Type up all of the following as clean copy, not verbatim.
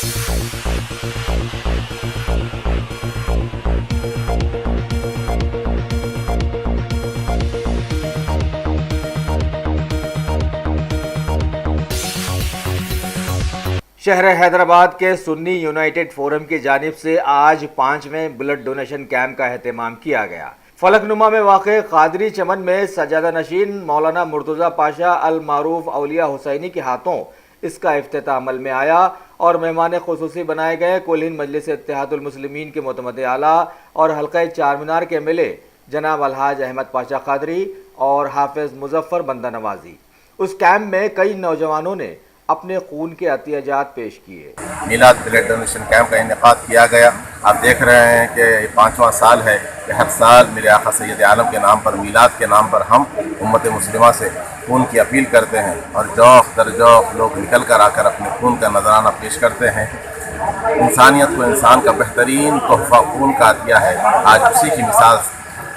شہر حیدرآباد کے سنی United forum کی جانب سے آج 5ویں بلڈ ڈونیشن کیمپ کا اہتمام کیا گیا۔ فلک نما میں واقع قادری چمن میں سجادہ نشین مولانا مرتضی پاشا المعروف اولیاء حسینی کے ہاتھوں اس کا افتتاح عمل میں آیا اور مہمان خصوصی بنائے گئے کل ہند مجلس اتحاد المسلمین کے معتمد اعلیٰ اور حلقہ چار مینار کے MLA جناب الحاج احمد پاشا قادری اور حافظ مظفر بندہ نوازی۔ اس کیمپ میں کئی نوجوانوں نے اپنے خون کے عطیہ جات پیش کیے۔ میلاد بلڈ ڈونیشن کیمپ کا انعقاد کیا گیا۔ آپ دیکھ رہے ہیں کہ یہ 5واں سال ہے کہ ہر سال میرے آقا سید عالم کے نام پر، میلاد کے نام پر ہم امت مسلمہ سے خون کی اپیل کرتے ہیں اور جوق در جوق لوگ نکل کر آ کر اپنے خون کا نذرانہ پیش کرتے ہیں۔ انسانیت کو انسان کا بہترین تحفہ خون کا عطیہ ہے۔ آج اسی کی مثال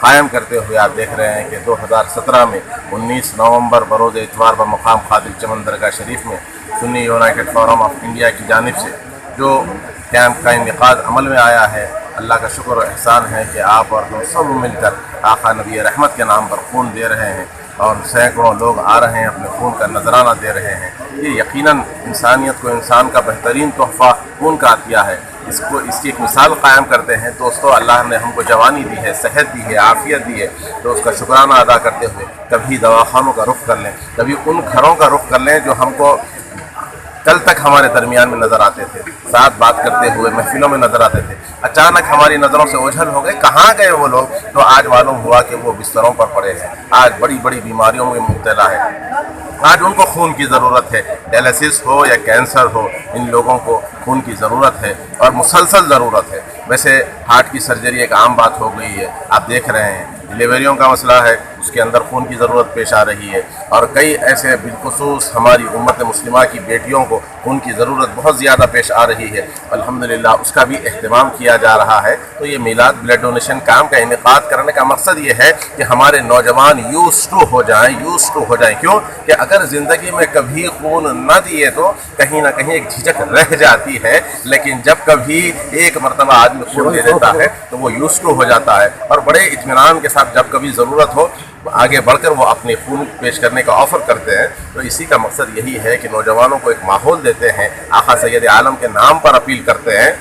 قائم کرتے ہوئے آپ دیکھ رہے ہیں کہ 2017 میں 19 نومبر بروز اتوار بمقام قادری چمن درگاہ شریف میں سنی یونائٹڈ فورم آف انڈیا کی جانب سے جو کیمپ کا انعقاد عمل میں آیا ہے، اللہ کا شکر و احسان ہے کہ آپ اور ہم سب مل کر آقا نبی رحمت کے نام پر خون دے رہے ہیں اور سینکڑوں لوگ آ رہے ہیں اپنے خون کا نذرانہ دے رہے ہیں۔ یہ یقیناً انسانیت کو انسان کا بہترین تحفہ خون کا عطیہ ہے۔ اس کی ایک مثال قائم کرتے ہیں۔ دوستو، اللہ نے ہم کو جوانی دی ہے، صحت دی ہے، عافیت دی ہے، تو اس کا شکرانہ ادا کرتے ہوئے کبھی دواخانوں کا رخ کر لیں، کبھی ان گھروں کا رخ کر لیں جو ہم کو کل تک ہمارے درمیان میں نظر آتے تھے، ساتھ بات کرتے ہوئے محفلوں میں نظر آتے تھے، اچانک ہماری نظروں سے اوجھل ہو گئے، کہاں گئے وہ لوگ؟ تو آج معلوم ہوا کہ وہ بستروں پر پڑے ہیں، آج بڑی بڑی بیماریوں میں مبتلا ہے، آج ان کو خون کی ضرورت ہے، ڈائلسس ہو یا کینسر ہو، ان لوگوں کو خون کی ضرورت ہے اور مسلسل ضرورت ہے۔ ویسے ہارٹ کی سرجری ایک عام بات ہو گئی ہے، آپ دیکھ رہے ہیں ڈیلیوریوں کا مسئلہ ہے، اس کے اندر خون کی ضرورت پیش آ رہی ہے، اور کئی ایسے بالخصوص ہماری امت مسلمہ کی بیٹیوں کو خون کی ضرورت بہت زیادہ پیش آ رہی ہے۔ الحمدللہ اس کا بھی اہتمام کیا جا رہا ہے۔ تو یہ میلاد بلڈ ڈونیشن کیمپ کا انعقاد کرنے کا مقصد یہ ہے کہ ہمارے نوجوان یوز ٹو ہو جائیں۔ کیوں کہ اگر زندگی میں کبھی خون نہ دیے تو کہیں نہ کہیں ایک جھجک رہ جاتی ہے، لیکن جب کبھی ایک مرتبہ آدمی خون دے دیتا ہے تو وہ یوز ٹو ہو جاتا ہے اور بڑے اطمینان کے ساتھ جب کبھی ضرورت ہو آگے بڑھ کر وہ اپنی خون پیش کرنے کا آفر کرتے ہیں۔ تو اسی کا مقصد یہی ہے کہ نوجوانوں کو ایک ماحول دیتے ہیں، آقا سید عالم کے نام پر اپیل کرتے ہیں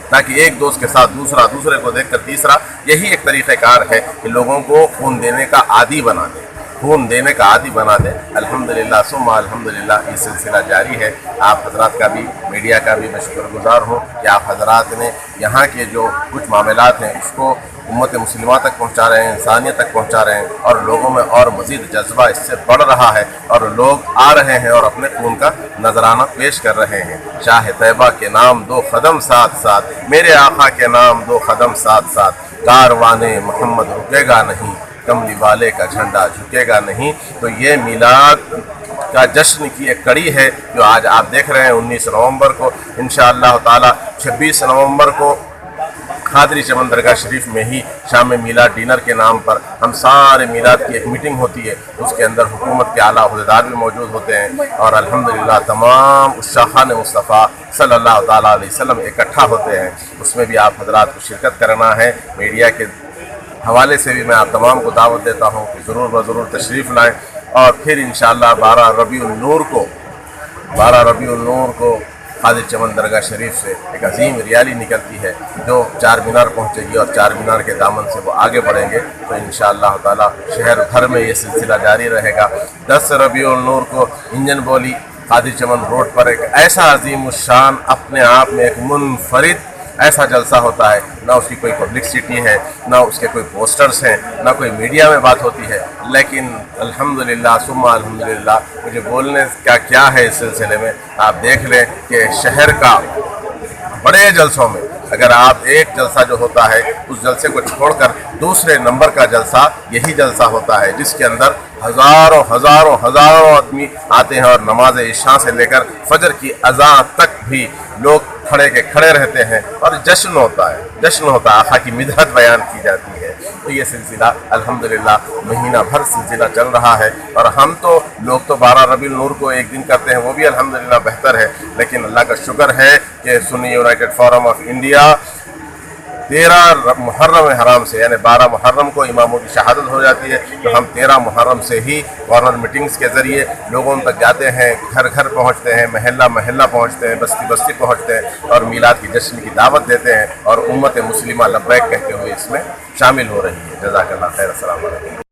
تاکہ ایک دوست کے ساتھ دوسرا، دوسرے کو دیکھ کر تیسرا، یہی ایک طریقہ کار ہے کہ لوگوں کو خون دینے کا عادی بنا دیں، خون دینے کا عادی بنا دیں۔ الحمدللہ ثم الحمدللہ یہ سلسلہ جاری ہے۔ آپ حضرات کا بھی، میڈیا کا بھی میں شکر گزار ہوں کہ آپ حضرات نے یہاں کے جو کچھ معاملات ہیں اس کو امت مسلمہ تک پہنچا رہے ہیں، انسانیت تک پہنچا رہے ہیں، اور لوگوں میں اور مزید جذبہ اس سے بڑھ رہا ہے اور لوگ آ رہے ہیں اور اپنے خون کا نذرانہ پیش کر رہے ہیں۔ شاہ طیبہ کے نام 2 قدم ساتھ ساتھ، میرے آقا کے نام 2 قدم ساتھ ساتھ، کاروان محمد رکے گا نہیں، کملی والے کا جھنڈا جھکے گا نہیں۔ تو یہ میلاد کا جشن کی ایک کڑی ہے جو آج آپ دیکھ رہے ہیں 19 نومبر کو، انشاءاللہ تعالی 26 نومبر کو قادری چمن درگاہ شریف میں ہی شام میلاد ڈینر کے نام پر ہم سارے میلاد کی ایک میٹنگ ہوتی ہے، اس کے اندر حکومت کے اعلیٰ عہدیدار بھی موجود ہوتے ہیں اور الحمدللہ تمام عشاقان مصطفیٰ صلی اللہ تعالیٰ علیہ وسلم اکٹھا ہوتے ہیں۔ اس میں بھی آپ حضرات کو شرکت کرنا ہے۔ میڈیا کے حوالے سے بھی میں آپ تمام کو دعوت دیتا ہوں کہ ضرور بضرور تشریف لائیں، اور پھر انشاءاللہ 12 ربیع النور کو قادری چمن درگاہ شریف سے ایک عظیم ریالی نکلتی ہے جو چار مینار پہنچے گی اور چار مینار کے دامن سے وہ آگے بڑھیں گے۔ تو انشاءاللہ تعالی شہر بھر میں یہ سلسلہ جاری رہے گا۔ 10 ربیع النور کو انجن بولی قادری چمن روڈ پر ایک ایسا عظیم الشان، اپنے آپ میں ایک منفرد ایسا جلسہ ہوتا ہے، نہ اس کی کوئی پبلکسٹی ہے، نہ اس کے کوئی پوسٹرز ہیں، نہ کوئی میڈیا میں بات ہوتی ہے، لیکن الحمدللہ ثم الحمدللہ مجھے بولنے کا کیا ہے اس سلسلے میں۔ آپ دیکھ لیں کہ شہر کا بڑے جلسوں میں اگر آپ ایک جلسہ جو ہوتا ہے اس جلسے کو چھوڑ کر دوسرے نمبر کا جلسہ یہی جلسہ ہوتا ہے جس کے اندر ہزاروں آدمی آتے ہیں اور نماز عشاء سے لے کر فجر کی اذان تک بھی لوگ کھڑے رہتے ہیں اور جشن ہوتا ہے، آقا کی مدحت بیان کی جاتی ہے۔ تو یہ سلسلہ الحمدللہ مہینہ بھر سلسلہ چل رہا ہے، اور ہم تو لوگ تو 12 ربیع النور کو ایک دن کرتے ہیں، وہ بھی الحمدللہ بہتر ہے، لیکن اللہ کا شکر ہے کہ سنی یونائٹڈ فورم آف انڈیا 13 محرم حرام سے، یعنی 12 محرم کو اماموں کی شہادت ہو جاتی ہے، تو ہم 13 محرم سے ہی کارنر میٹنگز کے ذریعے لوگوں تک جاتے ہیں، گھر گھر پہنچتے ہیں، محلہ محلہ پہنچتے ہیں، بستی بستی پہنچتے ہیں، اور میلاد کی جشن کی دعوت دیتے ہیں، اور امت مسلمہ لبیک کہتے ہوئے اس میں شامل ہو رہی ہے۔ جزاک اللہ خیر، السلام علیکم۔